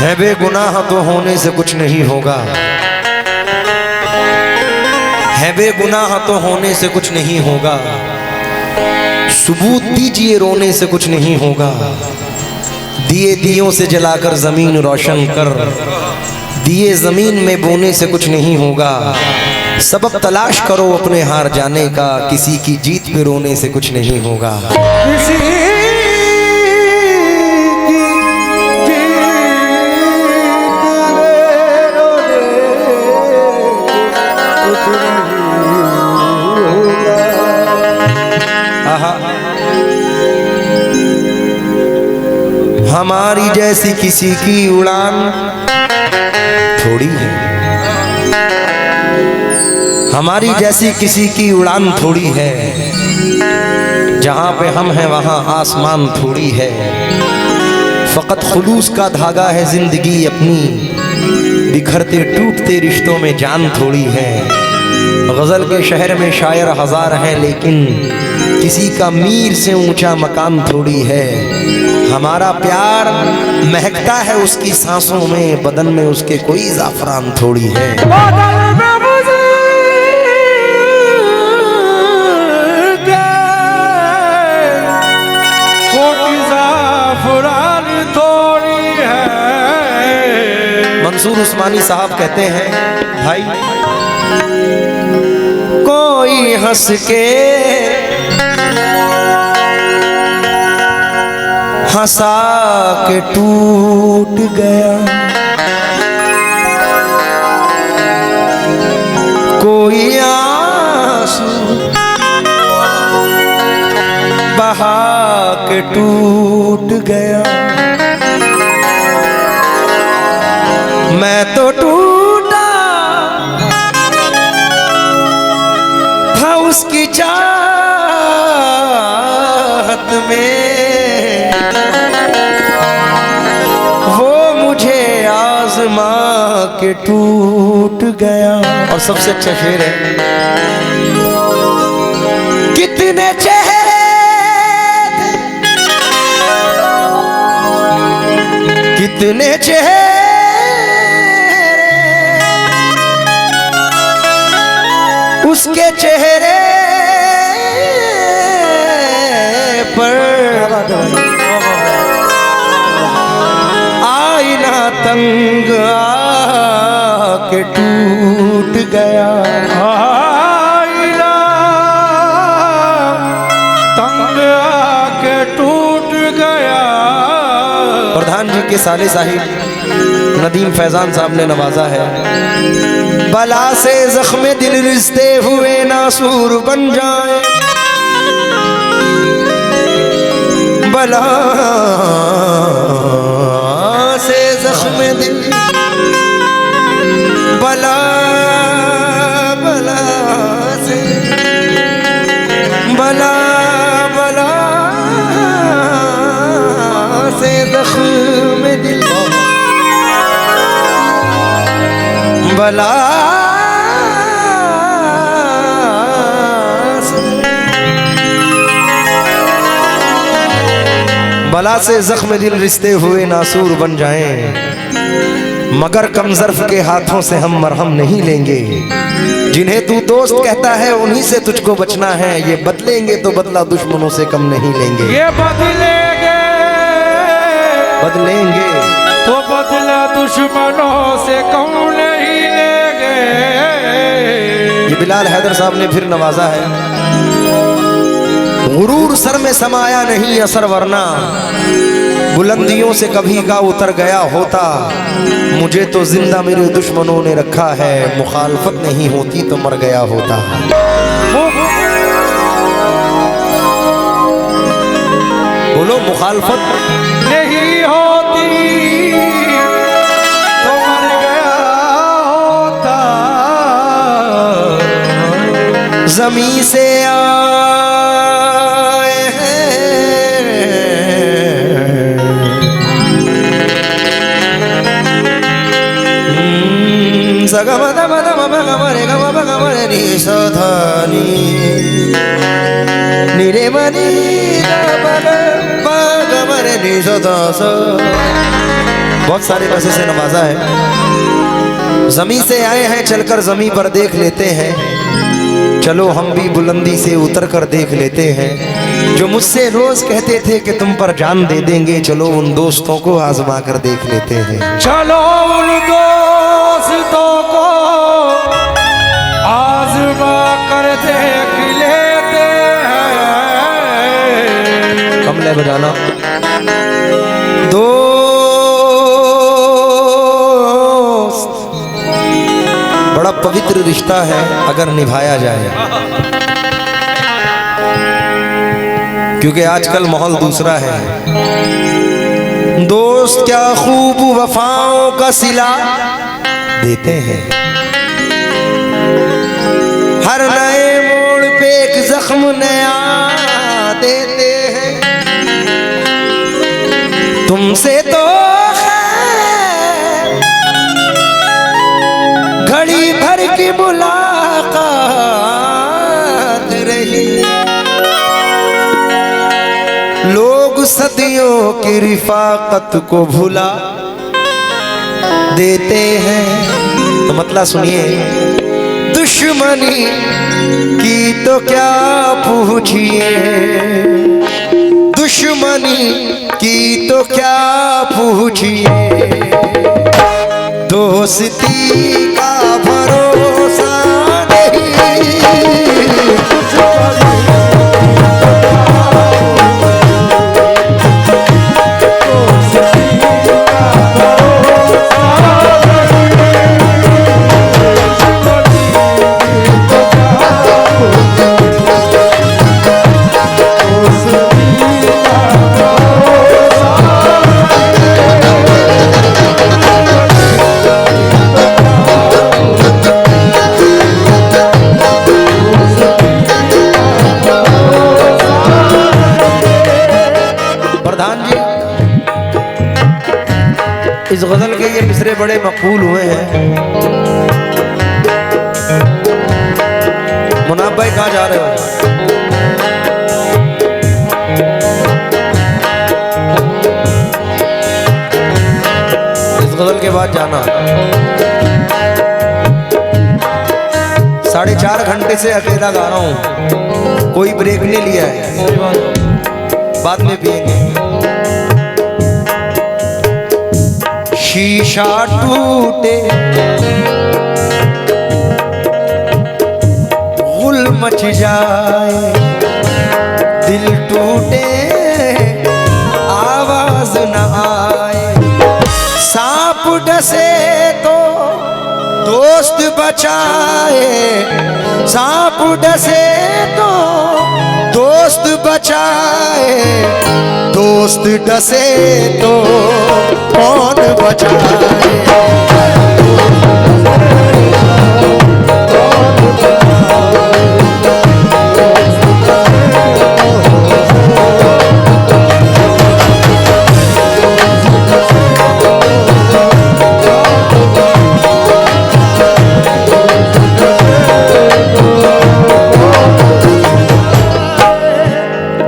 है बेगुनाह तो होने से कुछ नहीं होगा, है बेगुनाह तो होने से कुछ नहीं होगा। सबूत दीजिए रोने से कुछ नहीं होगा। दिए दियों से जलाकर जमीन रोशन कर, दिए जमीन में बोने से कुछ नहीं होगा। सबब तलाश करो अपने हार जाने का, किसी की जीत पे रोने से कुछ नहीं होगा। हमारी जैसी किसी की उड़ान थोड़ी है, हमारी जैसी किसी की उड़ान थोड़ी है। जहां पे हम हैं वहां आसमान थोड़ी है। फकत खुलूस का धागा है जिंदगी अपनी, बिखरते टूटते रिश्तों में जान थोड़ी है। गजल के शहर में शायर हजार हैं, लेकिन किसी का मीर से ऊंचा मकान थोड़ी है। हमारा प्यार महकता है उसकी सांसों में, बदन में उसके कोई जाफरान थोड़ी है। मंसूर उस्मानी साहब कहते हैं, भाई कोई हंस के हंसा के टूट गया, कोई आंसू बहा के टूट गया। मैं तो टूटा था उसकी चाहत में, के टूट गया। और सबसे अच्छा शेर है, कितने चेहरे कितने चेहरे उसके चेहरे पर आईना तंग के टूट गया। आईना तंग के टूट गया। प्रधान जी के साले साहिब नदीम फैजान साहब ने नवाजा है, बला से जख्मे दिल रिश्ते हुए नासूर बन जाए, बला से जख्मे दिल, बला बला से, बला बला से जख्मे दिल, बला बला से जख्म दिल रिश्ते हुए नासूर बन जाएं, मगर कमजर्फ के हाथों से हम मरहम नहीं लेंगे। जिन्हें तू दोस्त कहता है उन्हीं से तुझको बचना है, ये बदलेंगे तो बदला दुश्मनों से कम नहीं लेंगे। ये बदलेंगे बदलेंगे तो बदला दुश्मनों से कम नहीं लेंगे। ये बिलाल हैदर साहब ने फिर नवाजा है, गुरूर सर में समाया नहीं असर, वरना बुलंदियों से कभी का उतर गया होता। मुझे तो जिंदा मेरे दुश्मनों ने रखा है, मुखालफत नहीं होती तो मर गया होता। बोलो मुखालफत नहीं होती तो मर गया होता। जमीन से निरे मनी बहुत सारे पैसे से नवाजा है। जमी से आए हैं चलकर जमी पर देख लेते हैं, चलो हम भी बुलंदी से उतर कर देख लेते हैं। जो मुझसे रोज कहते थे कि तुम पर जान दे देंगे, चलो उन दोस्तों को आजमा कर देख लेते हैं। चलो उन दोस्तों को आजमा कर देख लेते हैं। कमले बजाना। बड़ा पवित्र रिश्ता है अगर निभाया जाए, क्योंकि आजकल माहौल दूसरा है। दोस्त क्या खूब वफाओं का सिला देते हैं, हर नए मोड़ पे एक जख्म नया देते हैं। तुमसे तो घड़ी भर की मुलाकात रही, लोग सदियों की रिफाकत को भुला देते हैं। तो मतलब सुनिए, दुश्मनी की तो क्या पूछिए, दुश्मनी की तो क्या पूछिए, दोस्ती का भरोसा नहीं। इस गजल के ये मिसरे बड़े मकबूल हुए हैं। मुनाब भाई कहाँ जा रहे हो? इस गजल के बाद जाना। 4.5 घंटे से अकेला गा रहा हूँ, कोई ब्रेक नहीं लिया है, बाद में पिएंगे। शीशा टूटे गुल मच जाए, दिल टूटे आवाज न आए। सांप डसे तो दोस्त बचाए, सांप डसे तो दोस्त बचाए, दोस्त डसे तो कौन बचाए।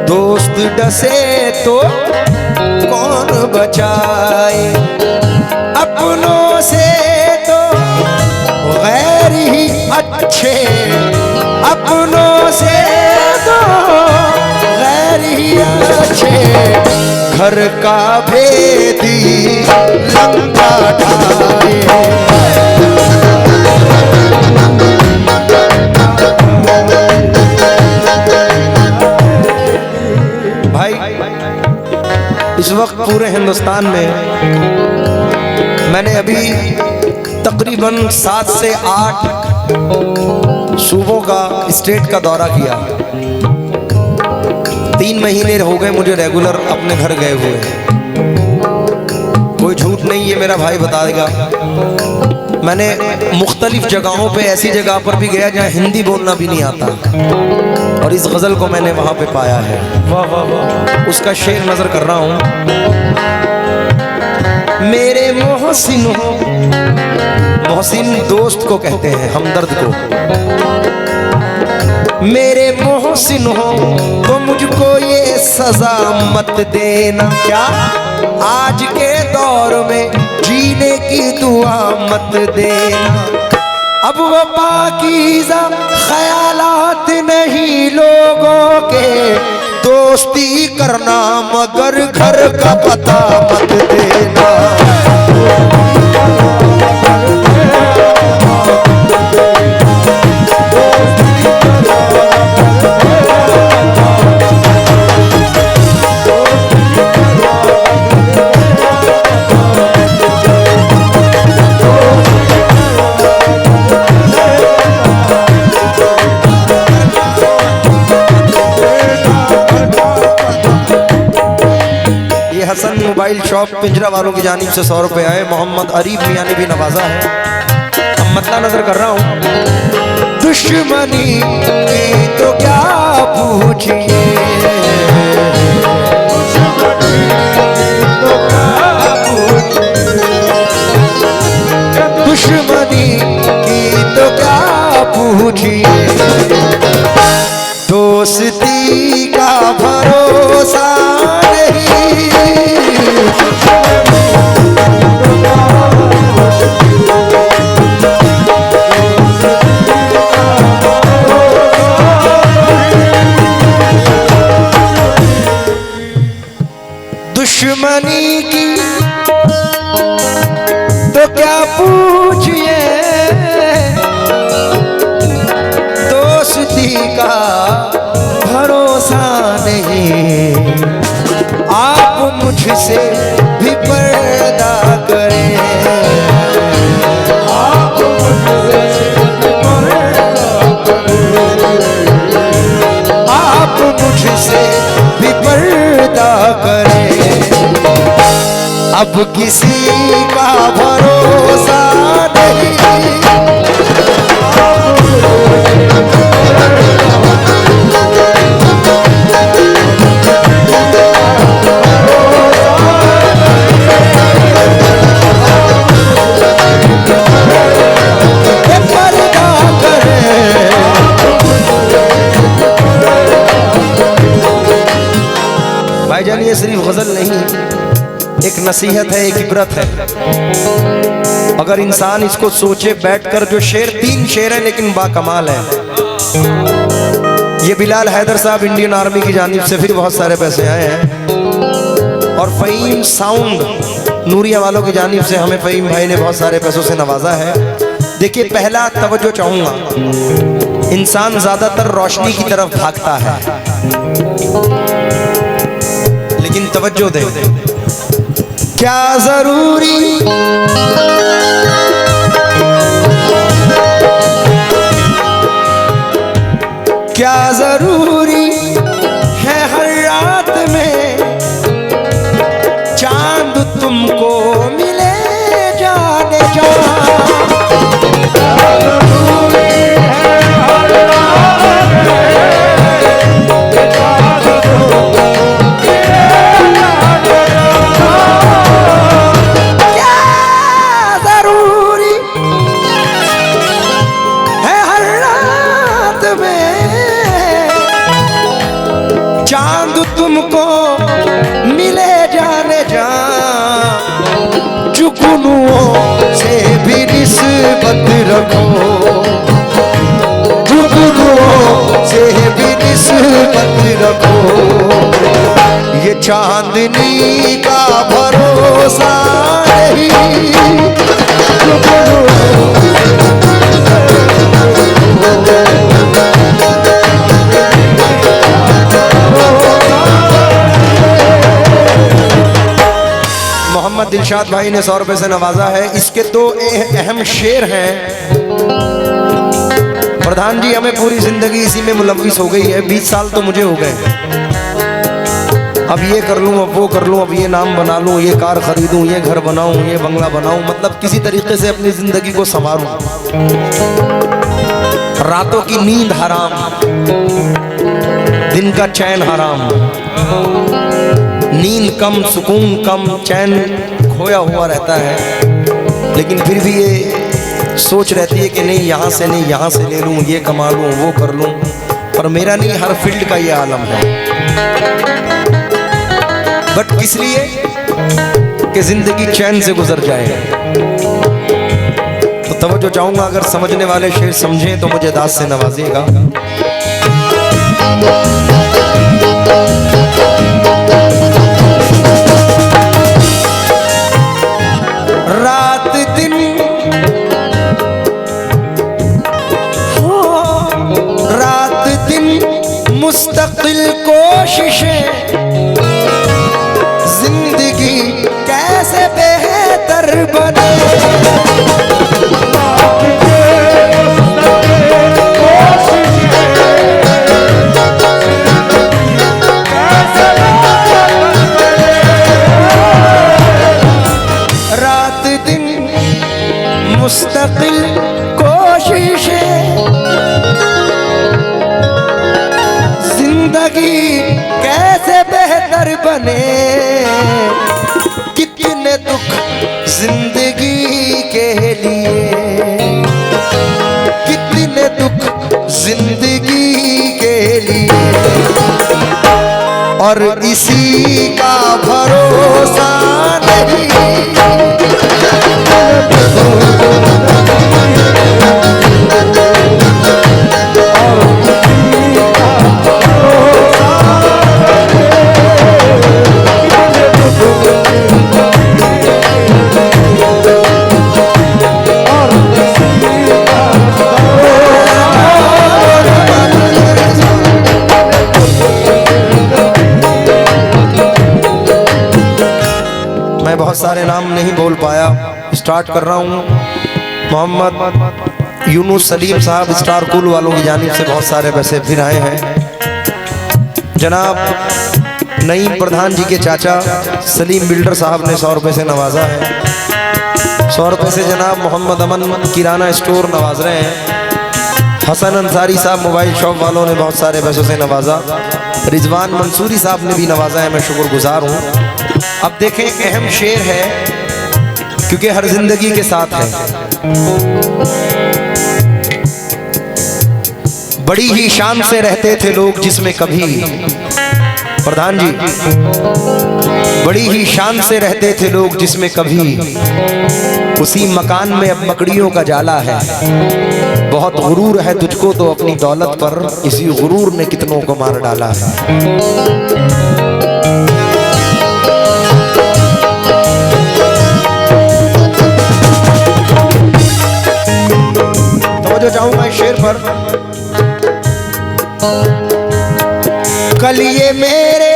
दोस्त डसे तो कौन बचाए, अपनों से तो गैर ही अच्छे, अपनों से तो गैर ही अच्छे। घर का भेदी लंका ढाए, इस वक्त पूरे हिंदुस्तान में मैंने अभी तकरीबन 7 से 8 सूबों का, स्टेट का दौरा किया। 3 महीने हो गए मुझे रेगुलर अपने घर गए हुए। कोई झूठ नहीं, ये मेरा भाई बता देगा। मैंने मुख्तलिफ जगहों पे, ऐसी जगह पर भी गया जहाँ हिंदी बोलना भी नहीं आता, और इस गज़ल को मैंने वहाँ पे पाया है। वाह वाह वाह। उसका शेर नजर कर रहा हूँ। मेरे मोहसिन हो, मोहसिन दोस्त को कहते हैं, हमदर्द को। मेरे मोहसिन हो तो मुझको ये सजा मत देना। क्या आज के दौर में जीने की दुआ मत देना। अब वो पाकीज़ा ख्यालात नहीं लोगों के, दोस्ती करना मगर घर का पता मत देना। हसन मोबाइल शॉप पिंजरा वालों की जानिब से 100 रुपए आए। मोहम्मद अरीफ मियां ने भी नवाजा है। अब मतला नजर कर रहा हूँ। दुश्मनी की तो क्या पूछिए, दुश्मनी की तो क्या पूछिए, दोस्ती का भरोसा नहीं। दुश्मनी की तो क्या पूछिए, दोस्ती का भरोसा नहीं। आप मुझसे भी पर्दा करें, आप मुझसे भी पर्दा करें, आप मुझसे भी पर्दा करें। अब किसी का भरोसा नहीं। भाईजान ये सिर्फ गजल नहीं, एक नसीहत है, एक इबरत है। अगर इंसान इसको सोचे बैठकर, जो शेर 3 शेर है लेकिन बाकमाल है। ये बिलाल हैदर साहब इंडियन आर्मी की जानिब से फिर बहुत सारे पैसे आए हैं। और फ़हीम साउंड नूरिया वालों की जानिब से हमें फ़हीम भाई ने बहुत सारे पैसों से नवाजा है। देखिए, पहला तवज्जो चाहूँगा, इंसान ज़्यादातर रोशनी की तरफ भागता है, लेकिन तवज्जो दे। क्या जरूरी क्या जरूरी है हर रात में चांद तुमको मिले जाने जा। चांद तुमको मिले जाने जा, जुगनुओं से भी निस्बत रखो, जुगनुओं से भी निस्बत रखो। ये चांदनी का भरोसा नहीं। मोहम्मद दिलशाद भाई ने 100 रुपए से नवाजा है। इसके 2 अहम शेर हैं। प्रधान जी, हमें पूरी जिंदगी इसी में मुलव्विस हो गई है। 20 साल तो मुझे हो गए। अब ये कर लूँ, अब वो कर लूँ, अब ये नाम बना लूँ, ये कार खरीदूँ, ये घर बनाऊँ, ये बंगला बनाऊँ, मतलब किसी तरीके से अपनी जिंदगी को संवारूँ। रातों की नींद हराम, दिन का चैन हराम, नींद कम, सुकून कम, चैन खोया हुआ रहता है। लेकिन फिर भी ये सोच रहती है कि नहीं, यहाँ से नहीं, यहाँ से ले लूँ, ये कमा लूँ, वो कर लूँ। पर मेरा नहीं, हर फील्ड का ये आलम है। बट किस लिए कि जिंदगी चैन से गुजर जाए। तो तवज्जो चाहूंगा, अगर समझने वाले शेर समझें तो मुझे दाद से नवाजिएगा। रात दिन हो, रात दिन मुस्तकिल कोशिशें, जिंदगी कैसे बेहतर बने। रात दिन मुस्तकिल कोशिशें, जिंदगी कैसे बेहतर बने। कितने दुख जिंदगी के लिए, कितने दुख जिंदगी के लिए, और इसी का भरोसा नहीं। मैं बहुत सारे नाम नहीं बोल पाया, स्टार्ट कर रहा हूँ। मोहम्मद यूनुस सलीम साहब स्टार कूल वालों की जानिब से बहुत सारे पैसे फिर आए हैं। जनाब नईम प्रधान जी के चाचा सलीम बिल्डर साहब ने 100 रुपये से नवाजा है। 100 रुपये से जनाब मोहम्मद अमन किराना स्टोर नवाज रहे हैं। हसन अंसारी साहब मोबाइल शॉप वालों ने बहुत सारे पैसों से नवाजा। रिजवान मंसूरी साहब ने भी नवाजा है, मैं शुक्रगुजार हूँ। अब देखें, अहम शेर है क्योंकि हर जिंदगी के साथ है। बड़ी ही शान से रहते थे लोग जिसमें कभी, प्रधान जी, बड़ी ही शान से रहते थे लोग जिसमें कभी, उसी मकान में अब मकड़ियों का जाला है। बहुत गुरूर है तुझको तो अपनी दौलत पर, इसी गुरूर ने कितनों को मार डाला है। जो जाऊंगा इस शेर पर, कल ये मेरे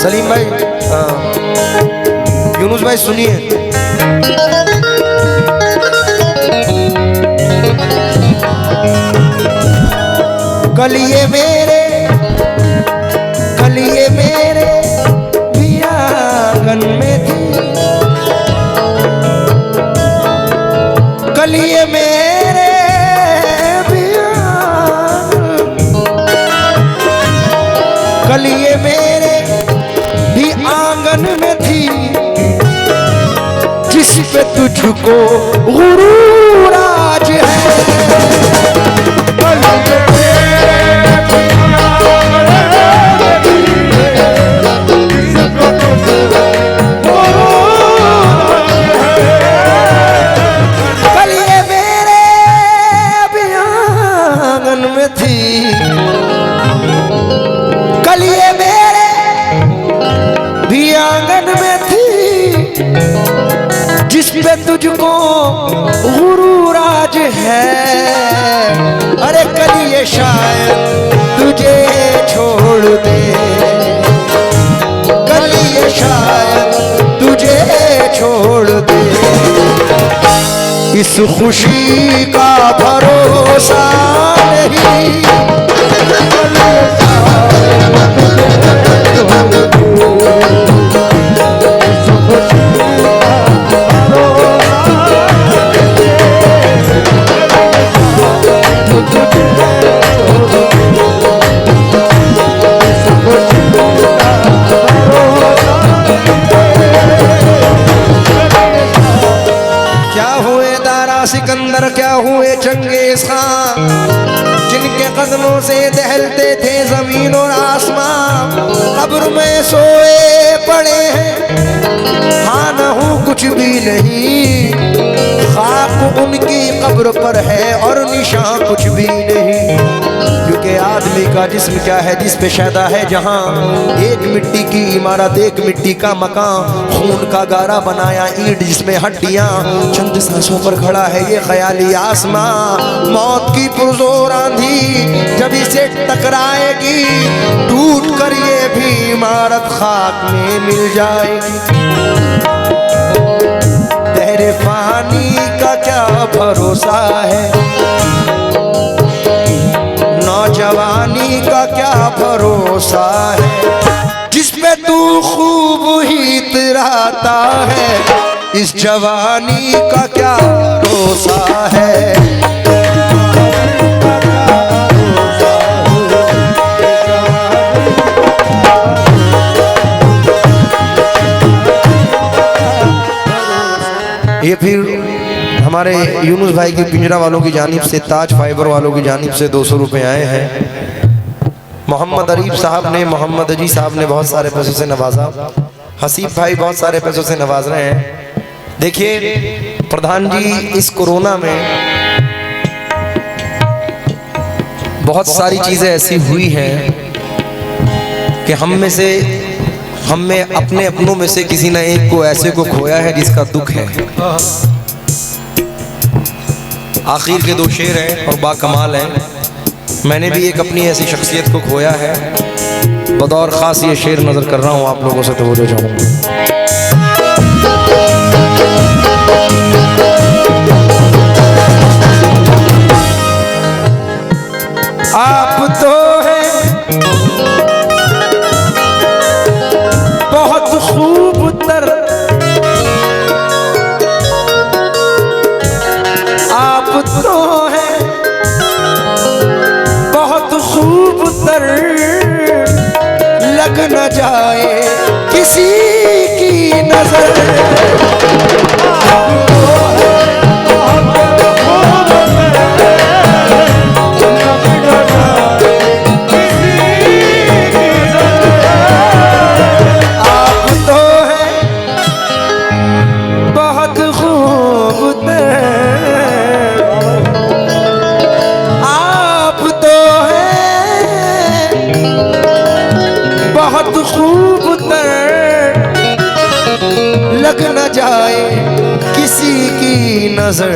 सलीम भाई, यूनुस भाई सुनिए। कल ये मेरे, कल ये मेरे भी आंगन में थी, कल ये मेरे भी, कल ये मेरे भी आंगन में थी, जिस पे तुझको गुरूर आज है। कल ये मेरे भी आंगन में थी, जिस पे तुझको गुरूर आज है। अरे कल ये शायद तुझे छोड़ दे, कल ये शायद तुझे छोड़ दे, इस खुशी का भरोसा नहीं। भी नहीं, खाक उनकी कब्र पर है और निशान कुछ भी नहीं। क्योंकि आदमी का जिस्म क्या है, जिस पे शैदा है जहां, एक मिट्टी की इमारत, एक मिट्टी का मकान, खून का गारा बनाया ईंट जिसमें हड्डियां, चंद सांसों पर खड़ा है ये ख्याली आसमां। मौत की पुरजोर आंधी जब इसे टकराएगी, टूट कर ये भी इमारत खाक में मिल जाएगी। तेरे पानी का क्या भरोसा है, नौजवानी का क्या भरोसा है, जिस पे तू खूब ही इतराता है, इस जवानी का क्या भरोसा है। ये फिर हमारे यूनुस भाई की पिंजरा वालों की जानिब से, ताज फाइबर वालों की जानिब से 200 रुपये आए हैं। मोहम्मद अरीफ साहब ने, मोहम्मद अजी साहब ने बहुत सारे पैसों से नवाजा, हसीब भाई बहुत सारे पैसों से नवाज रहे हैं। देखिए प्रधान जी, इस कोरोना में बहुत सारी चीज़ें ऐसी हुई हैं कि हम में अपने अपनों में से किसी न एक को ऐसे को खोया है जिसका दुख है। आखिर के 2 शेर हैं और बाकमाल हैं। मैंने भी एक अपनी ऐसी शख्सियत को खोया है, बतौर ख़ास ये शेर नज़र कर रहा हूँ आप लोगों से, तवज्जो चाहूँगा। आप तो हैं बहुत खूबतर, आप तो हैं बहुत खूबतर, लग न जाए किसी की नजर। लग न जाए किसी की नजर,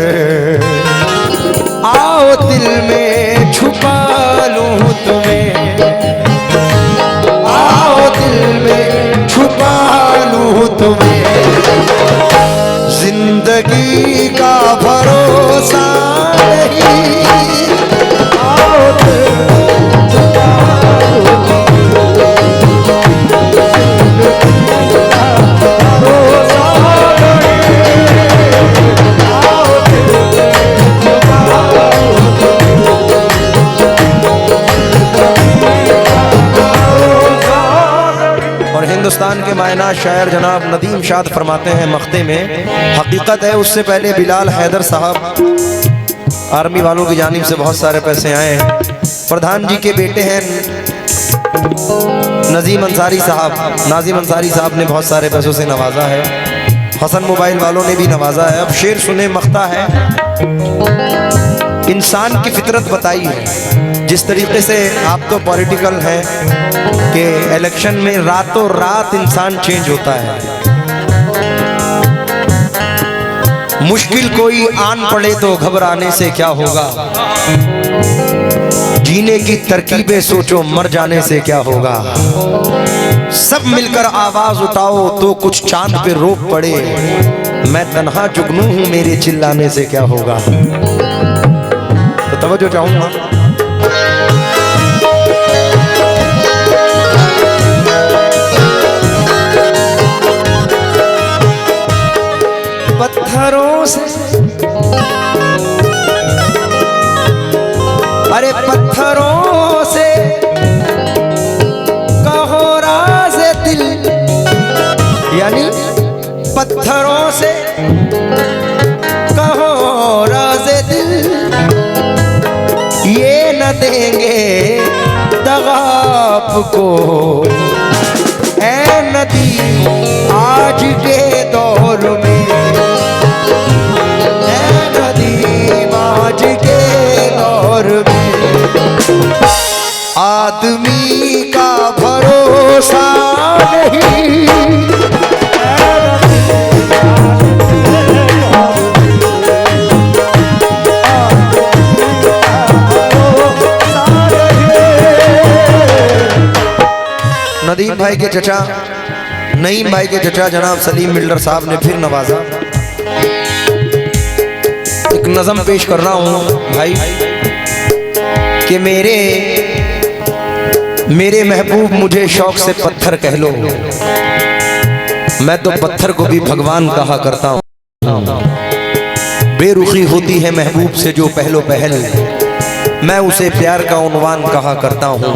आओ दिल में छुपा लूं तुम्हें, आओ दिल में छुपा लूं तुम्हें, जिंदगी का भरोसा नहीं, आओ दिल छुपा लूं हिंदुस्तान के मायना शायर जनाब नदीम शाद फरमाते हैं मख्ते में, हकीकत है उससे पहले बिलाल हैदर साहब आर्मी वालों की जानिब से बहुत सारे पैसे आए हैं। प्रधान जी के बेटे हैं नाजिम अंसारी साहब ने बहुत सारे पैसों से नवाजा है। हसन मोबाइल वालों ने भी नवाजा है। अब शेर सुने, मख्ता है, इंसान की फितरत बताई है। जिस तरीके से आप तो पॉलिटिकल हैं कि इलेक्शन में रातों रात इंसान चेंज होता है, मुश्किल कोई आन पड़े तो घबराने से क्या होगा, जीने की तरकीबें सोचो मर जाने से क्या होगा, सब मिलकर आवाज उठाओ तो कुछ चांद पे रोक पड़े, मैं तन्हा जुगनू हूं मेरे चिल्लाने से क्या होगा। तो तवज्जो चाहूंगा। पत्थरों से, अरे पत्थरों से कहो राज़ दिल, यानी पत्थरों से कहो राज़ दिल, ये न देंगे दगा आपको ऐ नदी आज के दौर में, आदमी का भरोसा नहीं। नदीम भाई के चचा, नईम भाई के चचा जनाब सलीम मिल्डर साहब ने फिर नवाजा। एक नज़म पेश कर रहा हूँ भाई कि मेरे महबूब मुझे शौक से पत्थर कह लो, मैं तो पत्थर को भी भगवान कहा करता हूँ। बेरुखी होती है महबूब से जो पहलो पहल, मैं उसे प्यार का उन्वान कहा करता हूँ।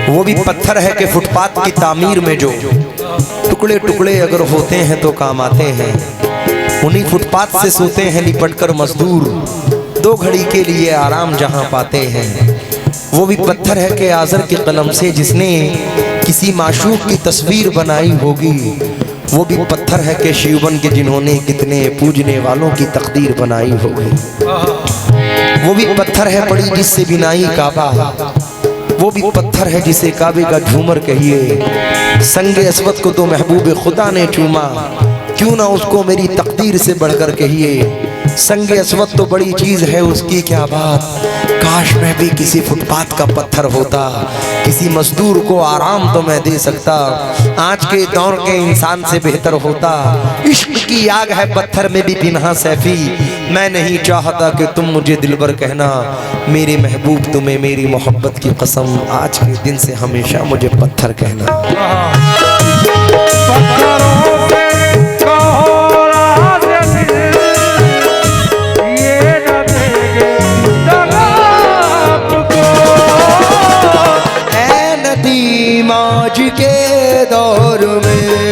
वो भी पत्थर है कि फुटपाथ की तामीर में जो टुकड़े टुकड़े अगर होते हैं तो काम आते हैं। उन्हीं फुटपाथ से सोते हैं लिपट कर मजदूर, दो घड़ी के लिए आराम जहां पाते हैं। वो भी पत्थर है कि आज़र की कलम से जिसने किसी माशूक की तस्वीर बनाई होगी। वो भी पत्थर है कि शिवबन के जिन्होंने कितने पूजने वालों की तकदीर बनाई होगी। वो भी पत्थर है पड़ी जिससे बिनाई काबा, वो भी पत्थर है जिसे काबे का झूमर कहिए। संगे अस्वद को तो महबूब खुदा ने चूमा, क्यों ना उसको मेरी तकदीर से बढ़कर कहिए। संगे अस्वद तो बड़ी चीज है उसकी क्या बात, काश मैं भी किसी फुटपाथ का पत्थर होता, किसी मजदूर को आराम तो मैं दे सकता, आज के दौर के इंसान से बेहतर होता। इश्क की आग है पत्थर में भी बिना सैफी, मैं नहीं चाहता कि तुम मुझे दिलबर कहना। मेरे महबूब तुम्हें मेरी मोहब्बत की कसम, आज के दिन से हमेशा मुझे पत्थर कहना। आज के दौर में